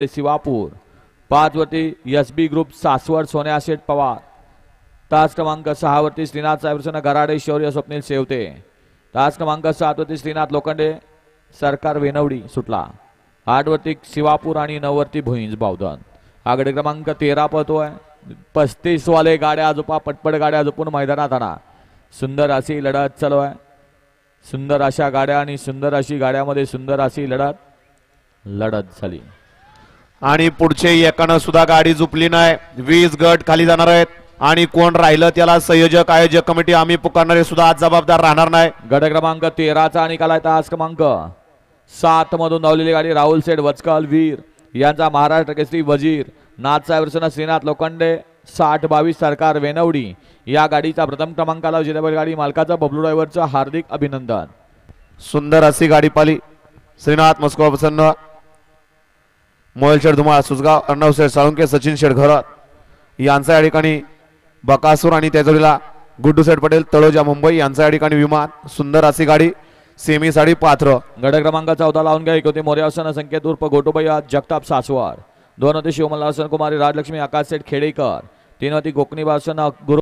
शिवापूर 5 वरती SB group Saswad सोन्या शेठ पवार। तास क्रमांक 6 वरती श्रीनाथ साहेबसना गराडे शौर्य स्वप्नील शेवते। तास क्रमांक 7 वरती श्रीनाथ लोखंडे सरकार वेनवडी सुटला। 8 वरती शिवापूर आणि 9 वरती भुईंज बावधन। आगडे क्रमांक 13 पळतोय 35 वाले गाड्या आजोपा पटपट गाड्या झोपून मैदानात आणा। सुंदर अशी लढत चालू आहे। सुंदर अशा गाड्या आणि सुंदर अशी गाड्यामध्ये सुंदर अशी लढत झाली आणि पुढचे एकानं सुद्धा गाडी झुपली नाही। 20 गट खाली जाणार आहेत आणि कोण राहिलं त्याला संयोजक आयोजक कमिटी आम्ही पुकारणारे सुद्धा आज जबाबदार राहणार नाही। गट क्रमांक 13 चा निकाल आहे। तास क्रमांक 7 मधून धावलेली गाडी राहुल सेठ वचकल वीर यांचा महाराष्ट्र केसरी वजीर नाथ साहेब श्रीनाथ लोखंडे 60-22 सरकार वेनवडी या गाडीचा प्रथम क्रमांकाला विजेता गाडी मालकाचा बबलू ड्रायव्हरचं हार्दिक अभिनंदन। सुंदर अशी गाडी पाली श्रीनाथ मस्को प्रसन्न मोबाईल शेठ धुमाळ सुसगाव अर्णव शेठ साळुंके सचिन शेठ घरत यांचा या ठिकाणी बकासूर आणि त्या जोडीला गुड्डू शेठ पटेल तळोजा मुंबई यांचा या ठिकाणी विमान। सुंदर अशी गाडी सेमी साडी पात्र। गट क्रमांक 14 लावून घ्या। 1 होते मोर्यासन संकेत उर्फ गोटोबैया जगताप सासवार। 2 होते शिवमल्लासन कुमारी राजलक्ष्मी आकाश सेठ खेडेकर। 3 होती कोकणी भाषण गुरु